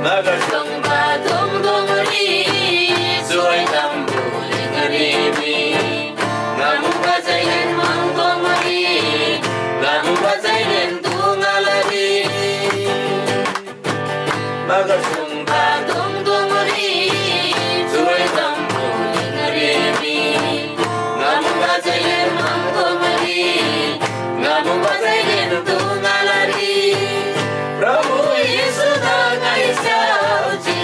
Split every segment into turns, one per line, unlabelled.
Magasumba dungdungri Suai tambu lingarimi Ngamu bazayin mangkomari Ngamu bazayin tungalari Magasumba dungdungri Suai tambu lingarimi Ngamu bazayin mangkomari Ngamu bazayin tungalari Prabhu Yesu dangai sauci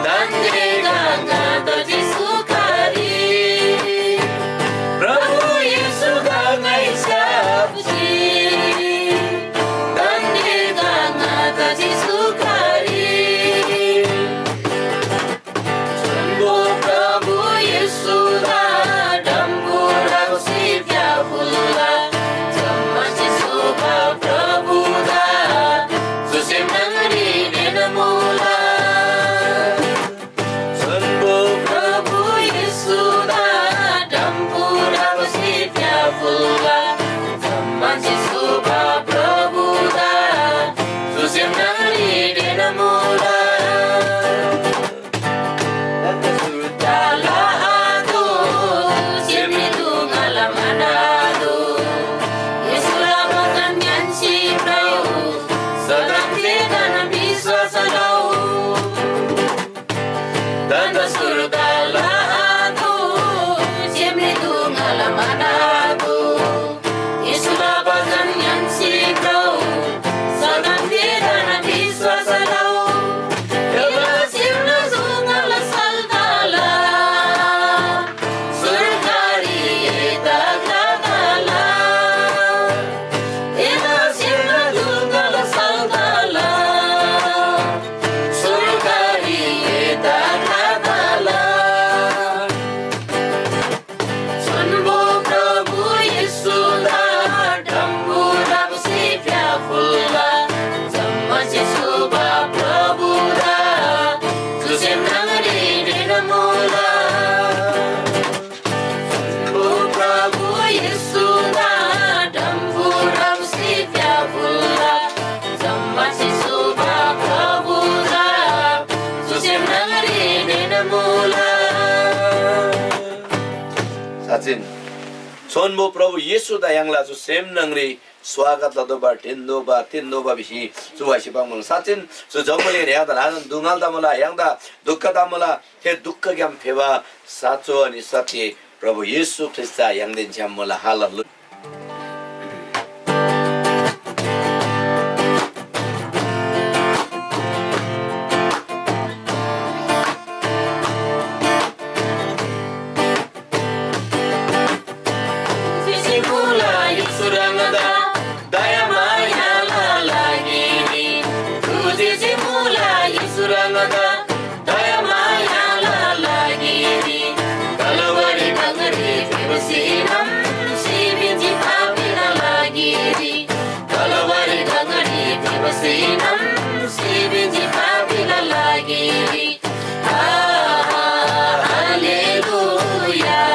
Tande ganga toji sukari Prabhu Yesu dangai sauci Tande ganga toji sukari Sunbo Prabhu Yesu da dambura sivya pula Samaji suba Prabhu da Susim nangri dinamula Sunbo Prabhu Yesu da dambura sivya pula Samaji suba Prabhu da Susim nangri dinamula Sudala adu Simi tungalamana Yesulah makan nyansi prau Sedang tidak bisa sadau Tanda surga ladu Simi tungalamana Yesulah makan nyansi prau Sedang tidak bisa sadau Yesulah sungai saldala Surgari tagadala Yesulah sungai saldala Surgari tagadala Sunbo Prabhu Yesu da dambura sivya pula Samaji suba Prabhu da Susim nangri dinamula Sunbo Prabhu Yesu da dambura sivya pula Samaji suba Prabhu da Susim nangri dinamula
Sachin सोनबो प्रभु येसु दा यांगला जो same नंगरी स्वागत लदो बा तिन्दो बा BC सुवासी Bangal Sachin जो जंगले रे यादा लान दुंगाल दा मला यांगदा दुःख दा मला हे दुःख ग्याम फेवा साचो अनि सत्य प्रभु येसु ख्रिस्ट यांगदेन छ्याम मला हालल
Simula Yesurangada Daya Maya Lalagini Tuji Simula Yesurangada Daya Maya Lalagini Kalawari Nagari Vivasinam Sivinji Pavina Lagiri Kalawari Nagari Vivasinam Sivinji Pavina Lagiri Hallelujah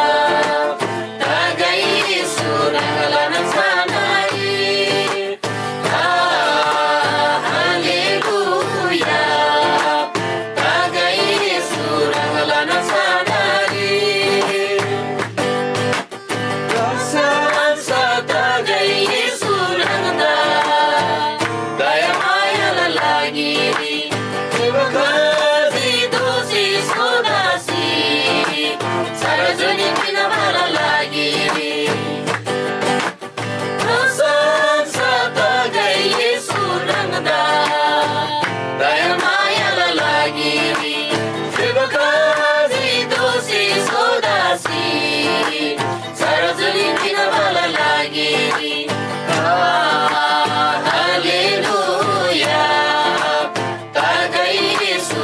Hallelujah, Tagai Yesu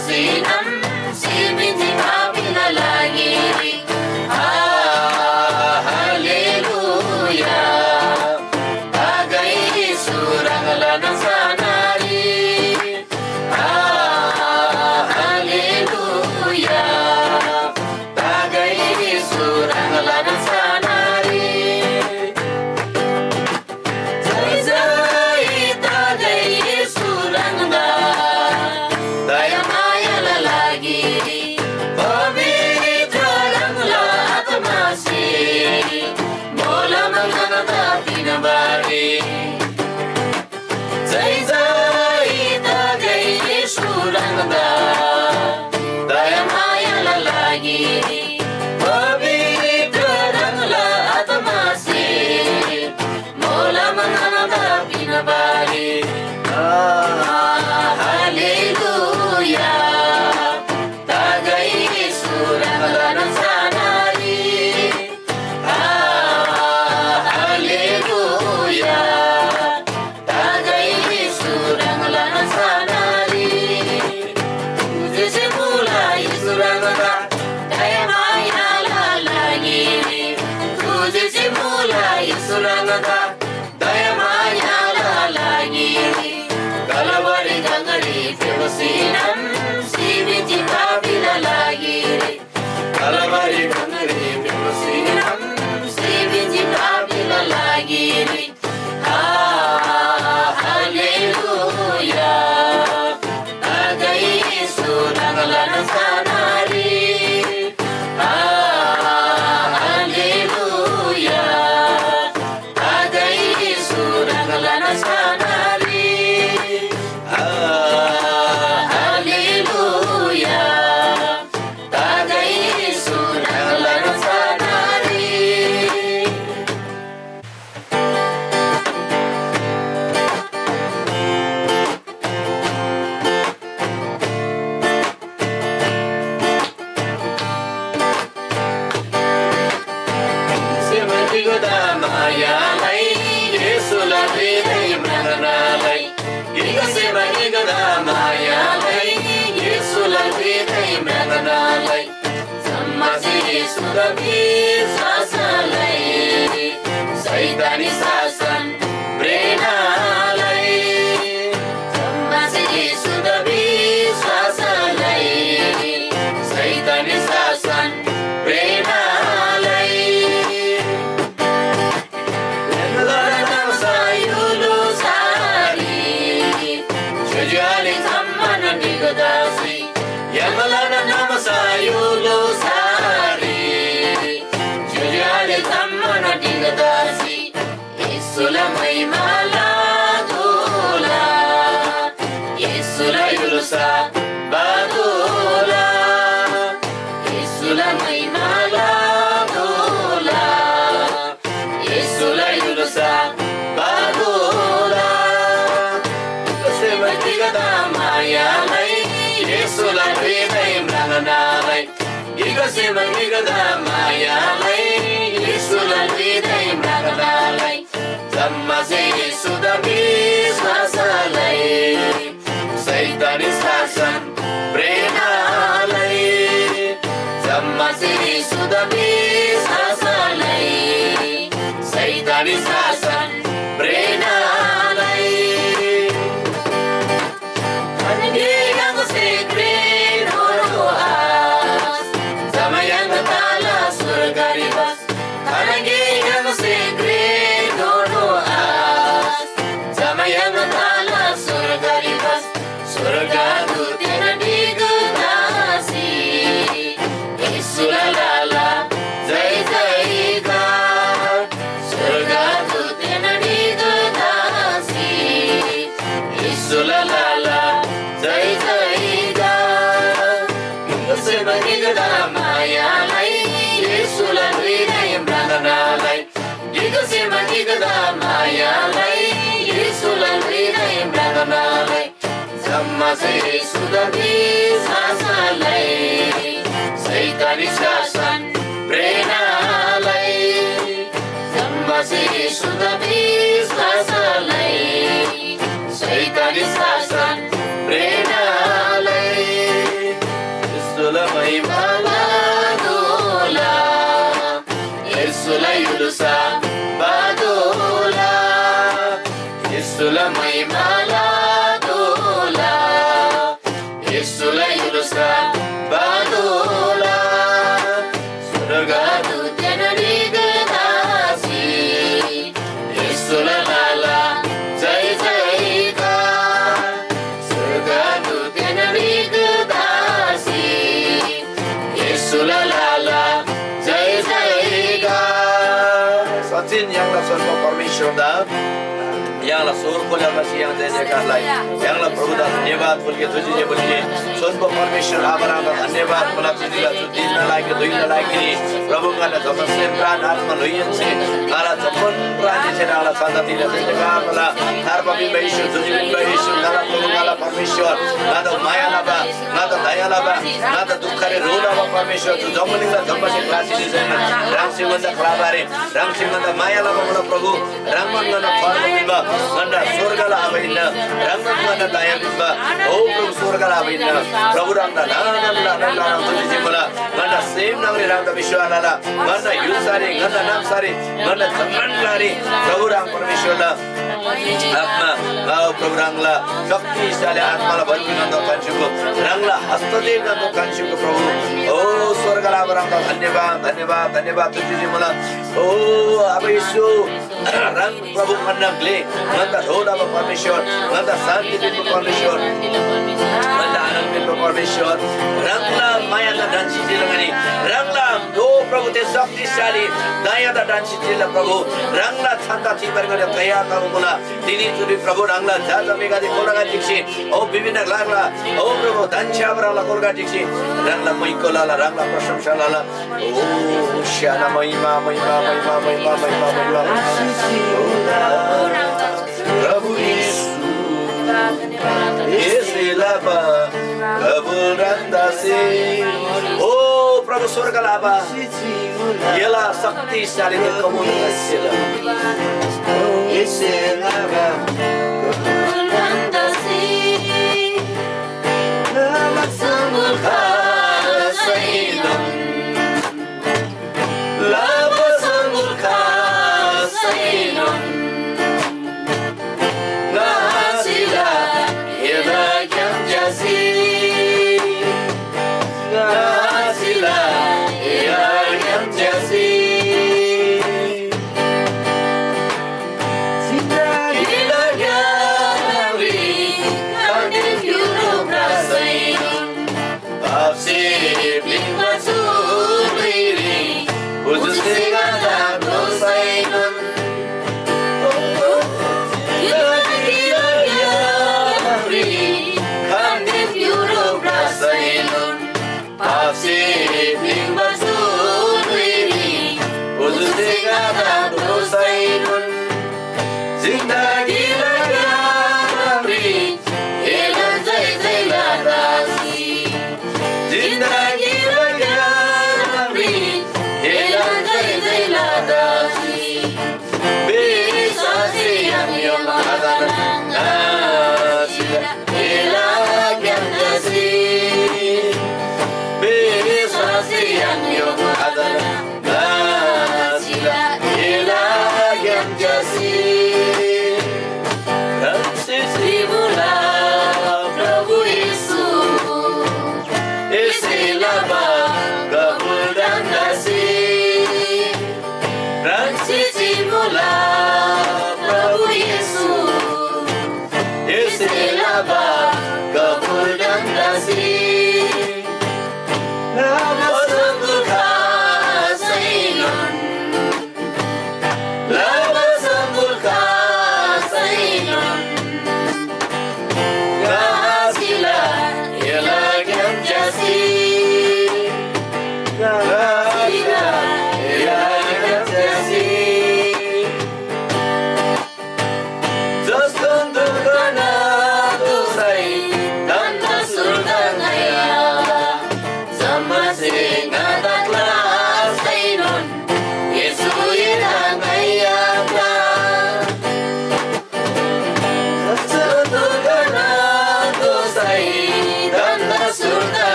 फेवसिनम सिमिति पापिनलाई हालेलुया तागै सुरंगलन सानारी हालेलुया तागै सुरंगलन सानारी जय जय तागै सुरंगदा दया मायाला लागि पवित्र रंगला आत्मासे बोला मंगनदा तिनबारे जय जय तागै सुरंगदा दया मायाला लागि पवित्र रंगला आत्मासे बोला मंगनदा तिनबारे हालेलुया तागै सुरंगलन सानारी हालेलुया तागै सुरंगलन सानारी तुझे बोलाई सुरंगदा दया मायाला लागि तुझे बोलाई सुरंगदा दया मायाला लागि कलवरी गंगरी फेवसिनम सिमिति पापिला लागि कलवरी गंगरी फेवसिनम सिमिति पापिला लागि हालेलुया तागै सुरंगलन सानारी हालेलुया तागै सुरंगलन सानारी हालेलुया तागै सुरंगलन सानारी सेवतिगदा मायालाई येशुलाई हृदय मगनालाई गिगा सेवतिगदा मायालाई येशुलाई हृदय मगनालाई सम्मासे येशुदबी शासनलाई सैतानी शासन प्रेरणालाई सम्मासे येशुदबी शासनलाई सैतानी शासन प्रेरणालाई Jujali tammana nigodasi Yamalana namasayulo sari Jujali tammana nigodasi Isula maimala dula Isula yulusa badula Isula maimala dula Isula yulusa badula सेवतिगदा मायालाई येशुलाई हृदय मगनालाई गिगा सेवतिगदा मायालाई येशुलाई हृदय मगनालाई सम्मासे येशुदबी शासनलाई सैतानी शासन प्रेरणालाई सम्मासे येशुदबी शासनलाई सैतानी शासन प्रेरणालाई Yang secret horoas sama yang tala surga ribas Kanagi yang secret horoas sama yang tala surga ribas surga dutina digudasi Isulalala jai jai ga surga dutina digudasi Isulalala जय जय गा सेवतिगदा मायालाई येशुलाई हृदय मगनालाई giga सेवतिगदा मायालाई येशुलाई हृदय मगनालाई सम्मासे येशुदबी शासनलाई सैतानी शासन प्रेरणालाई सम्मासे येशुदबी शासनलाई सैतानी शासन प्रेरणालाई
Yesulah maimala dola Yesulah yurusan badola surga
Dutya digedasi
Yesulah lala jai jai ka surga dutya digedasi Yesulah lala jai jai ka Sachin yang la sarva परमेश्वर दा यहाँलाई स्वर खोलेर यहाँ जय जयकारलाई यहाँलाई प्रभु दा धन्यवाद बोलिए तुझे बोलिए स्वर्ग परमेश्वर आभार धन्यवाद मलाई तिमीलाई जो दिन लाग्यो दुई लागि प्रभु गाला जमसे प्राण आत्मा लोयन्से गाला जपन प्राण छे गाला सादा तिला जय जयकार बोला हर पपी बेशु तुझे बेशु गाला प्रभु गाला परमेश्वर गादा माया लाबा गादा दया लाबा गादा दुख रे रोला बा परमेश्वर जो जमनिला जम्बसे क्लासी दिसेन रामसे मन्दा खराबारे रामसे मन्दा माया लाबा बोला प्रभु राममन्दा फर्मबिम्बा मन्दा स्वर्गला आबैना राममन्दा दया बिम्बा ओ प्रभु स्वर्गला आबैना प्रभु रामदा नाम तुझे बोला मन्दा सेम नगरी रामदा विश्वालाला मन्दा युसारे गन्दा नाम सारे मन्दा जमनलारे प्रभु राम परमेश्वरला आत्मा गाव प्रभु रामला शक्तिशाली आत्माला भर्ती नन्द कान्छुको रामला हस्तदेव नन्द कान्छुको प्रभु ओ स्वर्गला रामदा धन्यवाद धन्यवाद धन्यवाद तुझे बोला ओ अब यसो राम प्रभु मन्नगले मन्दा ढोला परमेश्वर मन्दा शान्ति दिनु परमेश्वर मन्दा आनन्द दिनु परमेश्वर रामला माया दा डान्सी दिलगनी रामला ओ प्रभु ते शक्तिशाली दया दा डान्सी दिल प्रभु रामला छन्दा थिबर गरे दया दा बोला दिनी तुरी प्रभु रामला जाजा मेगा दे कोरागा दिक्सी ओ विभिन्न लागला ओ प्रभु दान्छा बराला कोरगा दिक्सी रामला मैकोलाला रामला प्रशंसा लाला ओ श्याना महिमा महिमा महिमा महिमा महिमा महिमा प्रभु यीशु येसेलाबा प्रभु रंदासे ओ प्रभु स्वर्गलाबा येला शक्तिशाली कमुन येसेला येसेलाबा
Randasi Sungguh kasih
Laba sungguh kasih Ngasilah Yelah yang jasi Ngasilah Yelah yang jasi Yelah yang ri Kandil yuruk rasain Absib lima suriri Khusus dengan dosain Zindagi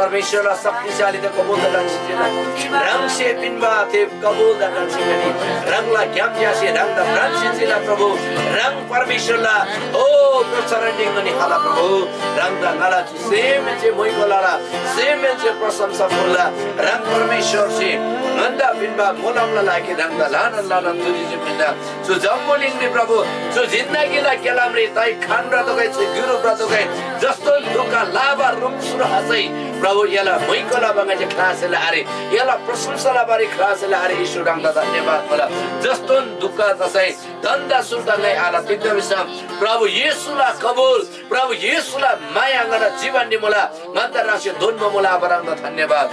परमेश्वरलाई शक्तिशाली त कबुल गर्न सिक्दैन रङ से पिनबा थे कबुल गर्न सिक्ने रङलाई ज्ञाप्यासे रङ द फ्रान्सिसला प्रभु रङ परमेश्वरलाई ओ प्रचरणिङ अनि हाला प्रभु रङ द नला सेम जे मोइकोलाला सेम जे प्रशंसा फुल्ला रङ परमेश्वर से नन्दा पिनबा मोलमला लागि रङ द लान लान तुजी जे पिनदा सु जम्बोलिङ नि प्रभु सु जिन्दगीलाई केलामले ताई खान र तकै छु गुरु र तकै जस्तो दुका लाभा रुक सुरु हसै प्रभु यला मोइकोला बगा जे क्लासले आरे यला प्रशंसाला बारे क्लासले आरे ईश्वर रङ द धन्यवाद मला जस्तो दुःख तसै धन्दा सुर्ताले आला तित्वविसम प्रभु येशुला कबुल प्रभु येशुला माया गर्न जीवन नि मला अन्तर्राष्ट्रिय धुन मला बरङ द धन्यवाद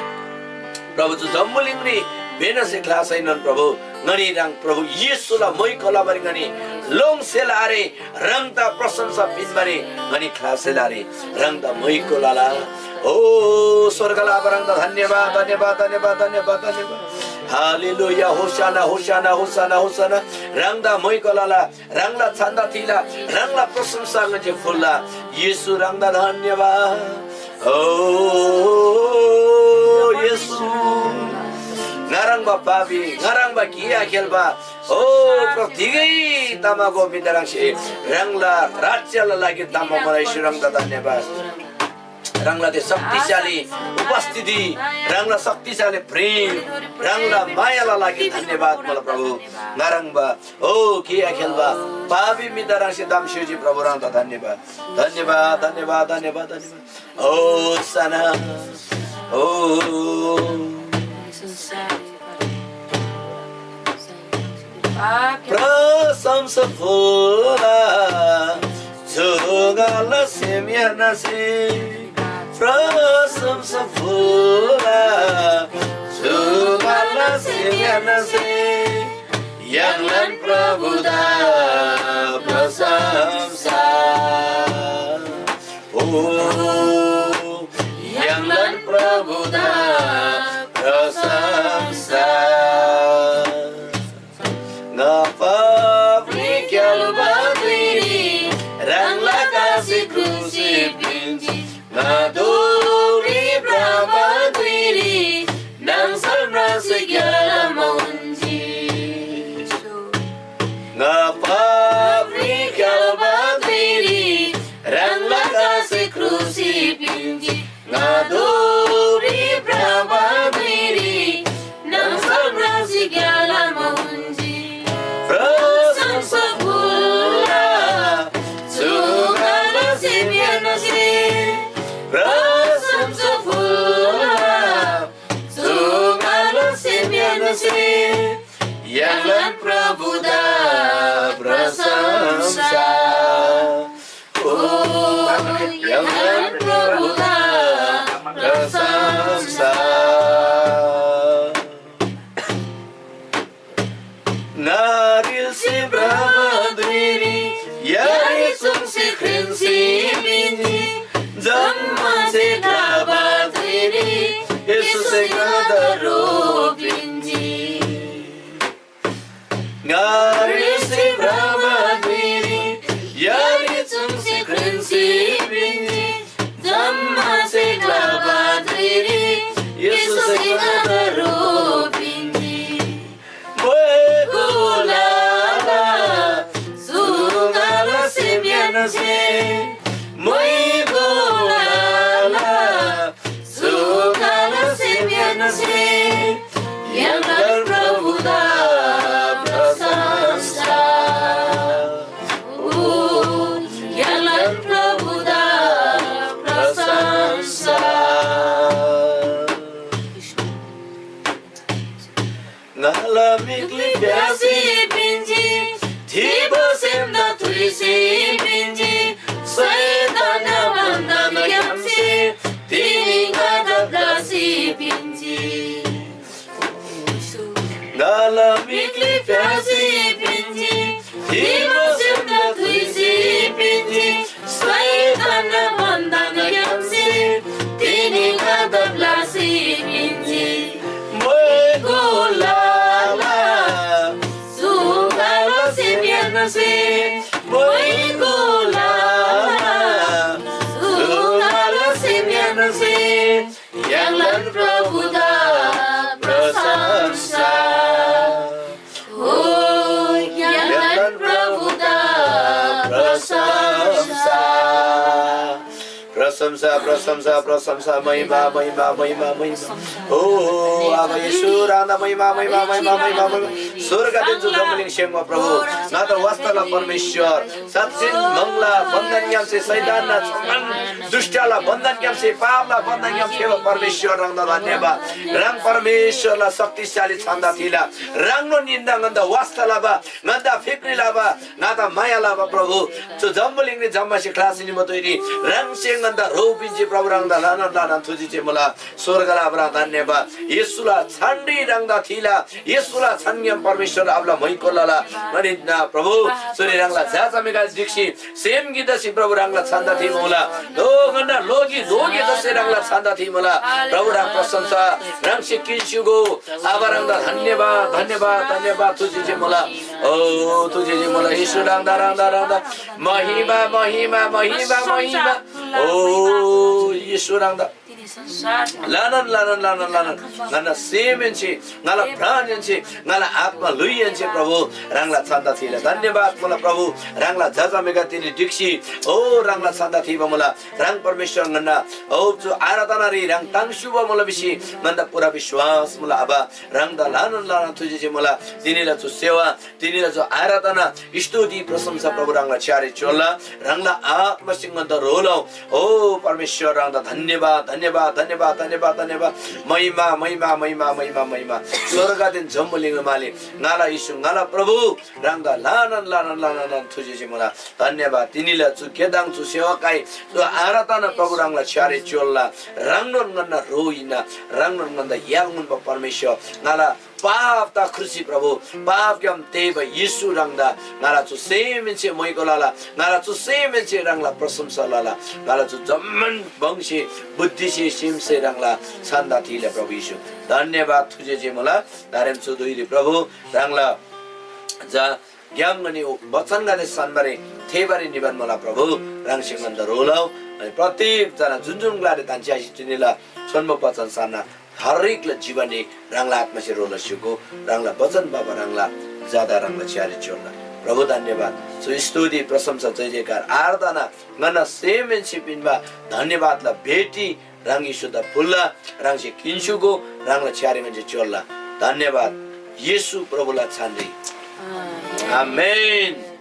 प्रभु जो जम्बुलिङनी बेनसे क्लासैनन् प्रभु ngani rang प्रभु येशुला मोइकोला बारे ngani लोङ सेलारे रङ द प्रशंसा पिनबारे ngani क्लासले रङ द मोइकोला ला ओ स्वर्गला बरङ द धन्यवाद धन्यवाद धन्यवाद धन्यवाद धन्यवाद हालेलुया होशाना होशाना होशाना होशाना रङदा मोइकोलाला रङला छन्दा थिला रङला प्रशंसा गजे फुल्ला येशु रङदा धन्यवाद ओ Yeshu ngarangba babi ngarangba kia kelba o प्रतिगै तमाको बिन्दरांशे रङला राज्यला लागि तमा मलाई सुरङ द धन्यवाद रङला दे शक्तिशाली उपस्थिति रङला शक्तिशाली प्रेम रङला मायाला लागि धन्यवाद मलाई प्रभु नरङबा ओ किया खेलबा पाबी मिदरांशे दामशिवजी प्रभु रङ द धन्यवाद धन्यवाद धन्यवाद धन्यवाद धन्यवाद ओ सना ओ प्रशंसा फुला जोगाला सेमियाना से प्रशंसा फुला जोगाला सेमियाना से यांगलन प्रभुदा प्रशंसा ओ यांगलन प्रभुदा प्रशंसा Naduri Brahma Diri Nangsal Rasa Gyala Maunji Ngapabri Kalba Diri Rangla Kasi Krusi Pinji Naduri Brahma Diri Nangsal Rasa Gyala Maunji Prasamsa Pula Sugala Sibyana Si प्रशंसा फुला सुगाला सेमियाना से यांगलन प्रभुदा प्रशंसा ओ यांगलन प्रभुदा प्रशंसा नारिल से ब्रह्मद्वीरी यारी सुंसी खिंसी बिनी जम्मा से काबा तेरी यीशु से गदरो पिंजी नारी से ब्रह्मा तेरी यारी तुमसे खंसी पिंजी जम्मा से काबा तेरी यीशु से गदरो पिंजी मोए गुलाला सुगाला सेमियाना से मोए यांगलन प्रभुदा प्रशंसा ओ यांगलन प्रभुदा प्रशंसा ngala mikli biasi pinji thibo semna tuisi pinji saidana mandana yamsi tininga dablasi pinji ngala mikli biasi pinji thibo semna tuisi pinji saidana mandana yamsi tininga dablasi pinji Moigolala Sugala Sibyana Se Moigolala Sugala Sibyana Se प्रशंसा प्रशंसा प्रशंसा महिमा महिमा महिमा महिमा हो अब येशू राधा महिमा महिमा महिमा महिमा महिमा स्वर्ग दिन्छु जमलिङ सेममा प्रभु न त वास्तवला परमेश्वर साँच्चै मंगला बन्धन क्याम से शैतान ना छमन दुष्टला बन्धन क्याम से पापला बन्धन क्याम से परमेश्वर रंगदा धन्यवाद रंग परमेश्वरला शक्तिशाली छन्दा थिला रंगनो निन्दा गन्दा वास्तवला बा गन्दा फिक्रीला बा नाता मायाला बा प्रभु जो जमलिङ ने जम्मा से क्लासिनी मतोइनी रंग से गन्दा रोपिन्छ प्रभु रंगदा लाना लाना तुझी चाहिँ मला स्वर्गला बरा धन्यवाद येशूला छन्डी रंगदा थिला येशूला छन्यम परमेश्वर आपला मैकोलाला अनि प्रभु सूर्य रंगला जाचामेगा दिक्षी सेम गीतसी प्रभु रंगला छन्दा थि मोला दो गन्ना लोगी दोगी दसे रंगला छन्दा थि मोला प्रभु रंग प्रशंसा रंग से किन्सुगो आबा रंगदा धन्यवाद धन्यवाद धन्यवाद तुझी चाहिँ मला ओ तुझी चाहिँ मला येशू रंगदा रंगदा रंगदा महिमा महिमा महिमा महिमा ओ येशू रंगदा lanan lanan lanan lanan ngana semenche ngala pranyenche ngala atma luyenche prabhu rangla chanda thila धन्यवाद मोला प्रभु रंगला जाजा मेगा तिनी दिक्षी ओ रंगला छन्दा थिबा मोला रंग परमेश्वर गन्ना ओ जो आराधना रे रंग तांगशुबा मोला बिसी गन्दा पूरा विश्वास मोला अबा रंगदा लानन लानन तुझे जे मोला तिनीला जो सेवा तिनीला जो आराधना स्तुति प्रशंसा प्रभु रंगला चारे चोला रंगला आत्मा सिंगन्दा रोलो ओ परमेश्वर रंगदा धन्यवाद धन्यवाद धन्यवाद धन्यवाद धन्यवाद महिमा महिमा महिमा महिमा महिमा स्वर्गदिन जम्बुलिङ माले नाला यीशु नाला प्रभु रंगदा लानन लानन लानन तुझे जे मोला धन्यवाद तिनीला छु केदाङ छु सेवाकाई जो आराधना प्रभु रंगला चारे चोला रंगन गन्ना रोइना रंगन गन्दा यागुन परमेश्वर नाला पाप ता खुशी प्रभु पाप क्याम तेब यीशु रंगदा नाला छु सेमेन्चे मैकोलाला नाला छु सेमेन्चे रंगला प्रशंसा लाला नाला छु जम्मन वंशी बुद्धि से सिमसे रंगला छन्दा थिले प्रभु यीशु धन्यवाद तुझे जे मला नारायण छु दुईले प्रभु रंगला जा ज्ञानगनी वचन गाने सनबारे थेबारे निबन मला प्रभु रंग सिंगन्द रोलाउ अनि प्रत्येक जना जुन जुन ग्लारे तान्च्यासी तिनीला सन्म वचन साना हरेकले जीवने रंगला आत्मा से रोला सिको रंगला वचन बाबा रंगला ज्यादा रंगला चारे चोला प्रभु धन्यवाद सो स्तुति प्रशंसा जय जयकार आराधना गना सेमेनशिपिनमा धन्यवादला भेटी रंगी शुद्ध फुल्ला रंग से किन्सुको रंगला चारे गन्जे चोला धन्यवाद येशू प्रभुला छान्दै आमेन।